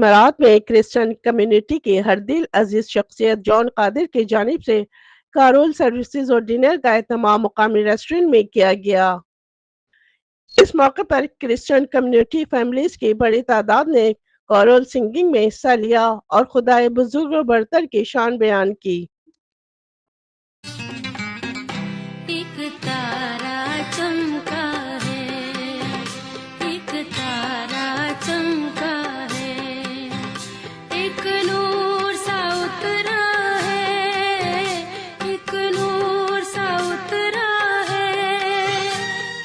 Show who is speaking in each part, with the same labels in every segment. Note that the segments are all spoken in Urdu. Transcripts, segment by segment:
Speaker 1: امارات میں کرسچن کمیونٹی کی ہر دل عزیز شخصیت جان قادر کی جانب سے کارول سروسز اور ڈنر کا اہتمام مقامی ریسٹورنٹ میں کیا گیا۔ اس موقع پر کرسچن کمیونٹی فیملیز کی بڑی تعداد نے کارول سنگنگ میں حصہ لیا اور خدائے بزرگ و برتر کی شان بیان کی۔
Speaker 2: ایک تارا چمکا ہے، ایک تارا چمکا ہے، ایک نور سا اترا ہے، ایک نور سا اترا ہے،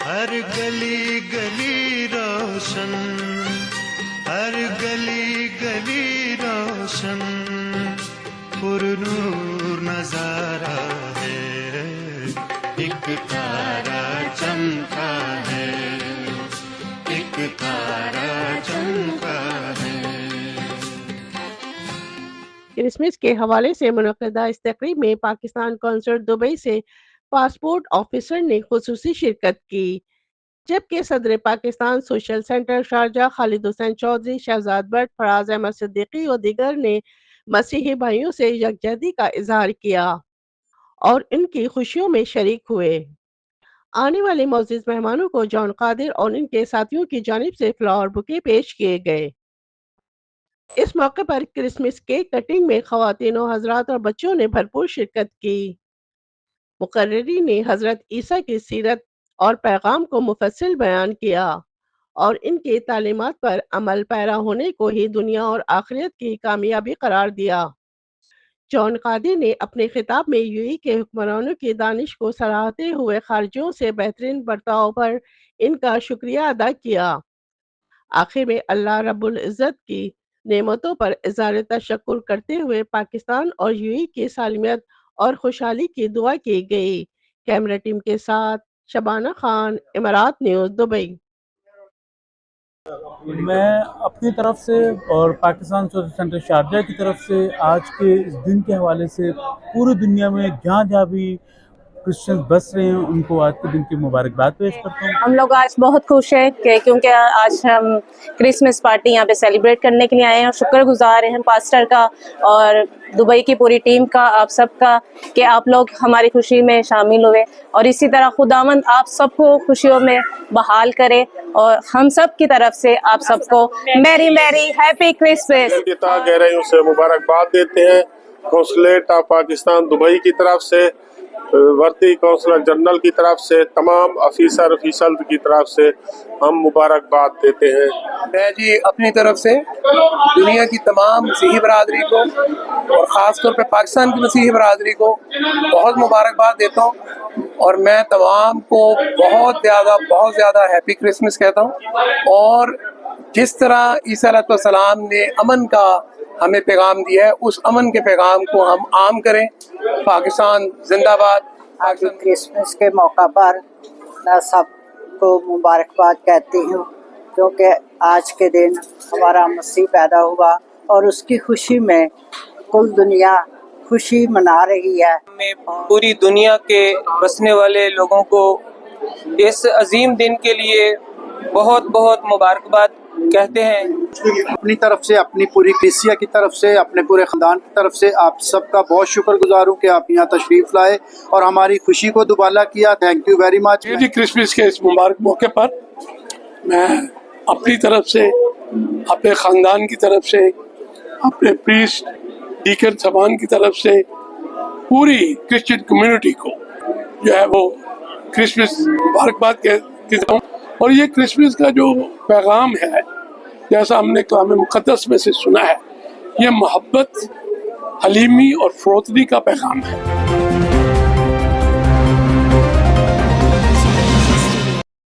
Speaker 3: ہر گلی گلی روشن، ہر گلی گلی روشن، پر نور نظارہ ہے، ایک تارا چمکا ہے، ایک تارا چمکا ہے۔
Speaker 1: کرسمس کے حوالے سے منعقدہ اس تقریب میں پاکستان قونصل دبئی سے پاسپورٹ آفیسر نے خصوصی شرکت کی، جبکہ صدر Pakistan social centre Sharjah Khalid Hussain Chaudhry, Shahzad Butt, Faraz Ahmed Siddiqui اور دیگر نے مسیحی بھائیوں سے یکجہتی کا اظہار کیا اور ان کی خوشیوں میں شریک ہوئے۔ آنے والے معزز مہمانوں کو جان قادر اور ان کے ساتھیوں کی جانب سے فلاور بوکے پیش کیے گئے۔ اس موقع پر کرسمس کیک کٹنگ میں خواتین و حضرات اور بچوں نے بھرپور شرکت کی۔ مقررین نے حضرت عیسیٰ کی سیرت اور پیغام کو مفصل بیان کیا اور ان کی تعلیمات پر عمل پیرا ہونے کو ہی دنیا اور آخرت کی کامیابی قرار دیا۔ جان قادر نے اپنے خطاب میں یو اے کے حکمرانوں کی دانش کو سراہتے ہوئے خارجیوں سے بہترین برتاؤ پر ان کا شکریہ ادا کیا۔ آخر میں اللہ رب العزت کی نعمتوں پر اظہار تشکر کرتے ہوئے پاکستان اور یو اے کی سالمیت اور خوشحالی کی دعا کی گئی۔ کیمرہ ٹیم کے ساتھ شبانہ خان، امارات نیوز، دبئی۔
Speaker 4: میں اپنی طرف سے اور پاکستان سوشل سینٹر شارجہ کی طرف سے آج کے اس دن کے حوالے سے پوری دنیا میں جہاں جہاں بھی کرسچن بس رہے ہیں ان کو آج کے دن کی مبارکباد پیش کرتا ہوں۔
Speaker 5: ہم لوگ آج بہت خوش ہیں کیونکہ آج ہم کرسمس پارٹی یہاں پہ سیلیبریٹ کرنے کے لیے آئے ہیں اور شکر گزار ہیں پاسٹر کا اور دبئی کی پوری ٹیم کا، آپ سب کا، کہ آپ لوگ ہماری خوشی میں شامل ہوئے اور اسی طرح خداوند آپ سب کو خوشیوں میں بحال کرے اور ہم سب کی طرف سے آپ سب کو میری میری ہیپی کرسمس
Speaker 6: گہرائیوں سے مبارکباد دیتے ہیں۔ قونصلیٹ آف پاکستان دبئی کی طرف سے، بھرتی کونسلر جنرل کی طرف سے، تمام آفیسر کی طرف سے ہم مبارکباد دیتے ہیں۔
Speaker 7: میں جی اپنی طرف سے دنیا کی تمام مسیحی برادری کو اور خاص طور پہ پاکستان کی مسیحی برادری کو بہت مبارکباد دیتا ہوں اور میں تمام کو بہت زیادہ ہیپی کرسمس کہتا ہوں۔ اور جس طرح عیسیٰ علیہ السلام نے امن کا ہمیں پیغام دیا ہے، اس امن کے پیغام کو ہم عام کریں۔ پاکستان زندہ باد۔
Speaker 8: آج کرسمس کے موقع پر میں سب کو مبارکباد کہتی ہوں کیونکہ آج کے دن ہمارا مسیح پیدا ہوا اور اس کی خوشی میں کل دنیا خوشی منا رہی ہے۔
Speaker 9: میں پوری دنیا کے بسنے والے لوگوں کو اس عظیم دن کے لیے بہت بہت مبارکباد کہتے ہیں۔
Speaker 10: اپنی طرف سے، اپنی پوری کلیسیا کی طرف سے، اپنے پورے خاندان کی طرف سے آپ سب کا بہت شکر گزار ہوں کہ آپ یہاں تشریف لائے اور ہماری خوشی کو دوبالا کیا۔ Thank you very much.
Speaker 6: Christmas کے اس مبارک موقع پر میں اپنی طرف سے، اپنے خاندان کی طرف سے، اپنے پریسٹ ڈیکن صاحبان کی طرف سے پوری کرسچن کمیونٹی کو جو ہے وہ کرسمس مبارکباد کہتا ہوں۔ اور یہ کرسمس کا جو پیغام ہے، جیسا ہم نے کلام مقدس میں سے سنا ہے، یہ محبت، حلیمی اور فروتنی کا پیغام ہے۔